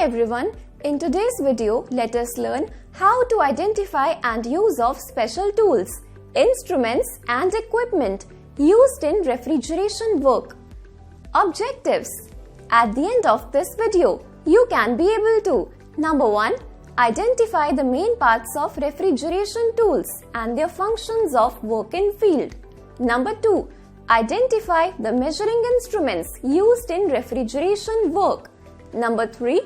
everyone, in today's video let us learn how to identify and use of special tools, instruments and equipment used in refrigeration work. Objectives: at the end of this video, you can be able to Number 1. Identify the main parts of refrigeration tools and their functions of work in field. Number 2. Identify the measuring instruments used in refrigeration work. Number 3.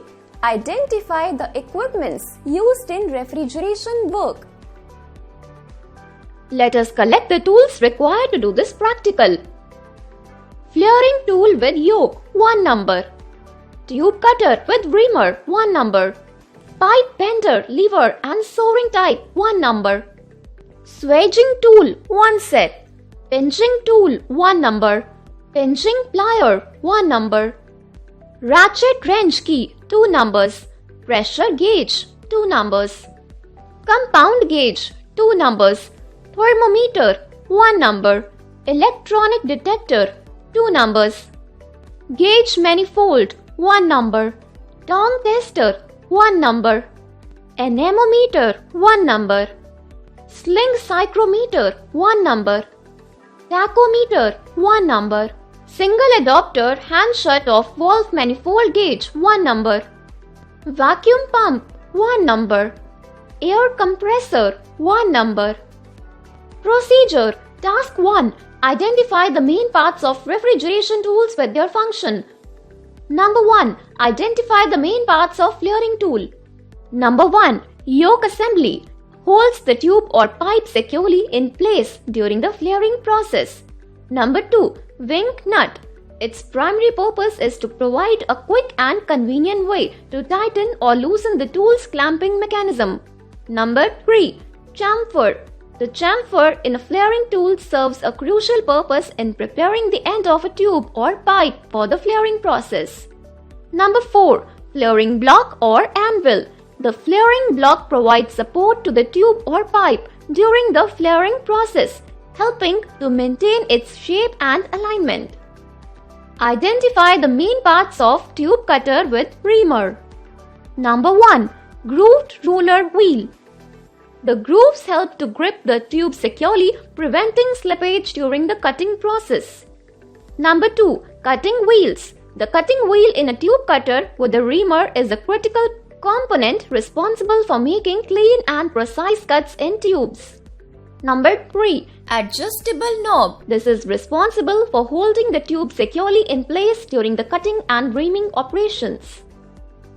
Identify the equipments used in refrigeration work. Let us collect the tools required to do this practical. Flaring tool with yoke, 1 number. Tube cutter with reamer, 1 number. Pipe bender, lever and soaring type, 1 number. Swaging tool, 1 set. Pinching tool, 1 number. Pinching plier, 1 number. Ratchet wrench key, 2 numbers. Pressure gauge, 2 numbers. Compound gauge, 2 numbers. Thermometer, 1 number. Electronic detector, 2 numbers. Gauge manifold, 1 number. Tong tester, 1 number. Anemometer, 1 number. Sling psychrometer, 1 number. Tachometer, 1 number. Single adapter hand shut off valve manifold gauge, 1 number. Vacuum pump, 1 number. Air compressor, 1 number. Procedure: Task 1. Identify the main parts of refrigeration tools with their function. Number 1. Identify the main parts of flaring tool. Number 1. Yoke assembly holds the tube or pipe securely in place during the flaring process. Number 2. Wing nut. Its primary purpose is to provide a quick and convenient way to tighten or loosen the tool's clamping mechanism. Number 3. Chamfer. The chamfer in a flaring tool serves a crucial purpose in preparing the end of a tube or pipe for the flaring process. Number 4. Flaring block or anvil. The flaring block provides support to the tube or pipe during the flaring process, helping to maintain its shape and alignment. Identify the main parts of tube cutter with reamer. Number 1. Grooved roller wheel. The grooves help to grip the tube securely, preventing slippage during the cutting process. Number 2. Cutting wheels. The cutting wheel in a tube cutter with a reamer is a critical component responsible for making clean and precise cuts in tubes. Number 3. Adjustable knob. This is responsible for holding the tube securely in place during the cutting and reaming operations.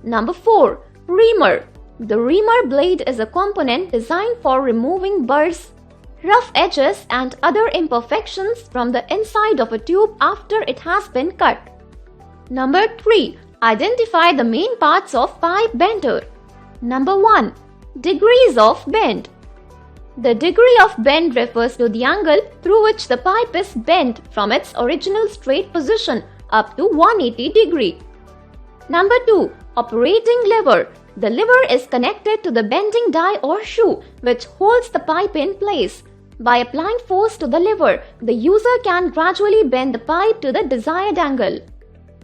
Number 4. Reamer. The reamer blade is a component designed for removing burrs, rough edges and other imperfections from the inside of a tube after it has been cut. Number 3. Identify the main parts of pipe bender. Number 1. Degrees of bend. The degree of bend refers to the angle through which the pipe is bent from its original straight position up to 180 degree. Number 2. Operating lever. The lever is connected to the bending die or shoe which holds the pipe in place. By applying force to the lever, the user can gradually bend the pipe to the desired angle.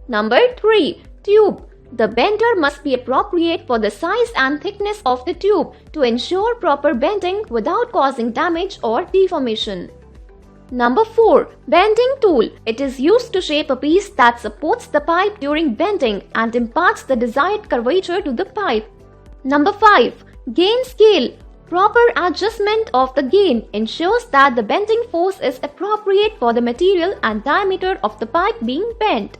Number 3. Tube. The bender must be appropriate for the size and thickness of the tube to ensure proper bending without causing damage or deformation. Number 4. Bending tool. It is used to shape a piece that supports the pipe during bending and imparts the desired curvature to the pipe. Number 5. Gain scale. Proper adjustment of the gain ensures that the bending force is appropriate for the material and diameter of the pipe being bent.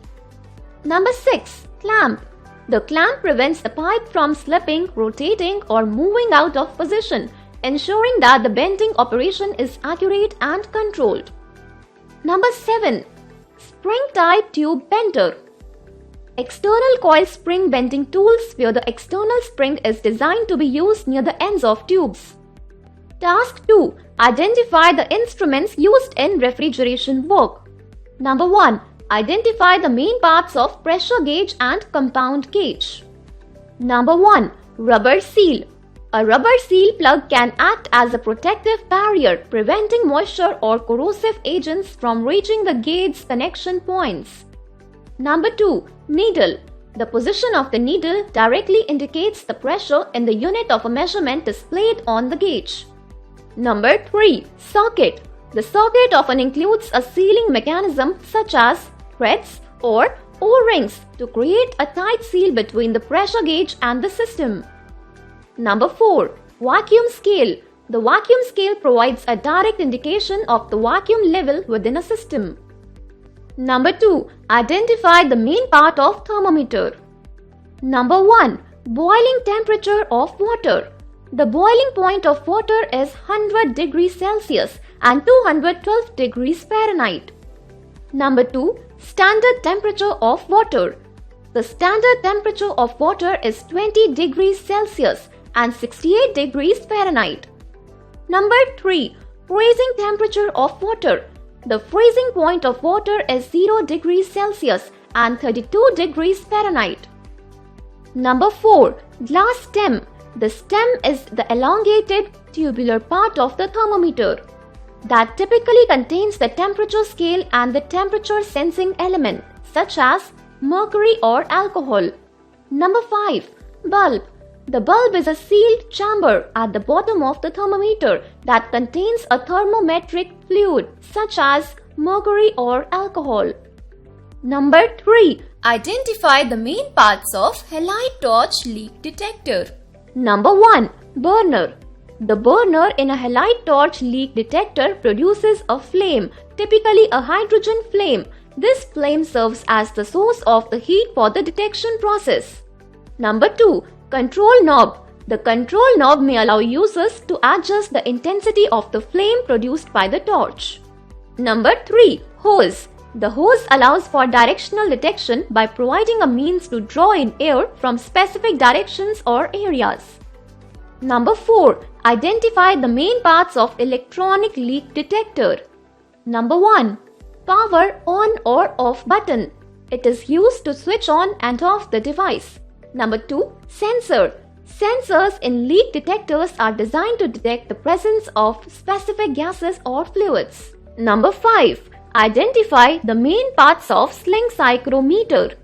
Number 6. Clamp. The clamp prevents the pipe from slipping, rotating or moving out of position, ensuring that the bending operation is accurate and controlled. Number 7. Spring-type tube bender. External coil spring bending tools where the external spring is designed to be used near the ends of tubes. Task 2. Identify the instruments used in refrigeration work. Number 1. Identify the main parts of pressure gauge and compound gauge. Number 1. Rubber seal. A rubber seal plug can act as a protective barrier, preventing moisture or corrosive agents from reaching the gauge connection points. Number 2. Needle. The position of the needle directly indicates the pressure in the unit of a measurement displayed on the gauge. Number 3. Socket. The socket often includes a sealing mechanism such as threads or O-rings to create a tight seal between the pressure gauge and the system. Number 4. Vacuum scale. The vacuum scale provides a direct indication of the vacuum level within a system. Number 2. Identify the main part of thermometer. Number 1. Boiling temperature of water. The boiling point of water is 100 degrees Celsius and 212 degrees Fahrenheit. Number 2. Standard temperature of water. The standard temperature of water is 20 degrees Celsius and 68 degrees Fahrenheit. Number 3. Freezing temperature of water. The freezing point of water is 0 degrees Celsius and 32 degrees Fahrenheit. Number 4. Glass stem. The stem is the elongated tubular part of the thermometer that typically contains the temperature scale and the temperature sensing element such as mercury or alcohol. Number 5. Bulb. The bulb is a sealed chamber at the bottom of the thermometer that contains a thermometric fluid such as mercury or alcohol. Number 3. Identify the main parts of halide torch leak detector. Number 1. Burner. The burner in a halide torch leak detector produces a flame, typically a hydrogen flame. This flame serves as the source of the heat for the detection process. Number 2. Control knob. The control knob may allow users to adjust the intensity of the flame produced by the torch. Number 3. Hose. The hose allows for directional detection by providing a means to draw in air from specific directions or areas. Number 4. Identify the main parts of electronic leak detector. Number 1. Power on or off button. It is used to switch on and off the device. Number 2. Sensor. Sensors in leak detectors are designed to detect the presence of specific gases or fluids. Number 5. Identify the main parts of sling psychrometer.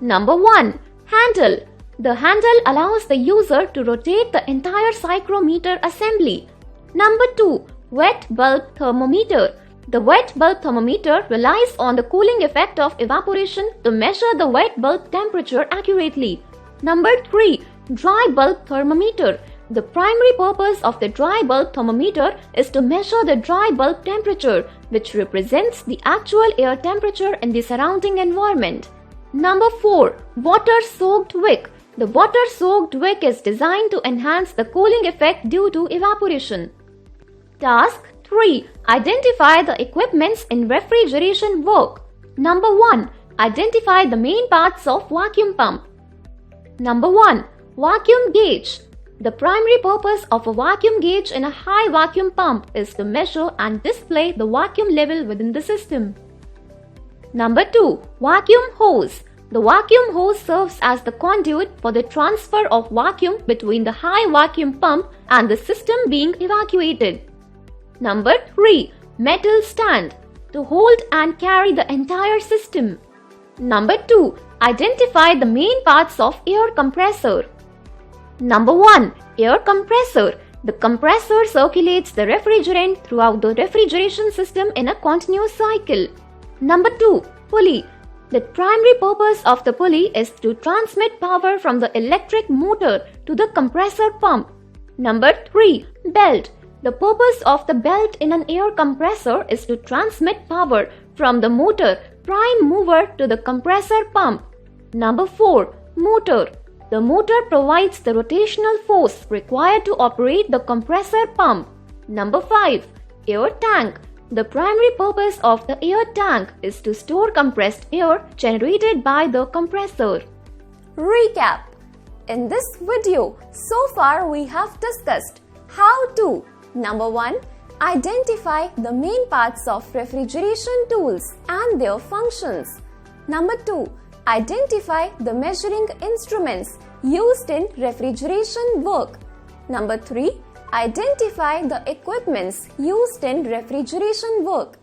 Number 1. Handle. The handle allows the user to rotate the entire psychrometer assembly. Number 2. Wet bulb thermometer. The wet bulb thermometer relies on the cooling effect of evaporation to measure the wet bulb temperature accurately. Number 3. Dry bulb thermometer. The primary purpose of the dry bulb thermometer is to measure the dry bulb temperature, which represents the actual air temperature in the surrounding environment. Number 4. Water-soaked wick. The water-soaked wick is designed to enhance the cooling effect due to evaporation. Task 3. Identify the equipments in refrigeration work. Number 1. Identify the main parts of vacuum pump. Number 1. Vacuum gauge. The primary purpose of a vacuum gauge in a high vacuum pump is to measure and display the vacuum level within the system. Number 2. Vacuum hose. The vacuum hose serves as the conduit for the transfer of vacuum between the high vacuum pump and the system being evacuated. Number 3. Metal stand. To hold and carry the entire system. Number 2. Identify the main parts of air compressor. Number 1. Air compressor. The compressor circulates the refrigerant throughout the refrigeration system in a continuous cycle. Number 2. Pulley. The primary purpose of the pulley is to transmit power from the electric motor to the compressor pump. Number 3. Belt. The purpose of the belt in an air compressor is to transmit power from the motor prime mover to the compressor pump. Number 4. Motor. The motor provides the rotational force required to operate the compressor pump. Number 5. Air tank. The primary purpose of the air tank is to store compressed air generated by the compressor. Recap. In this video, so far we have discussed how to Number 1. Identify the main parts of refrigeration tools and their functions. Number 2. Identify the measuring instruments used in refrigeration work. Number 3. Identify the equipments used in refrigeration work.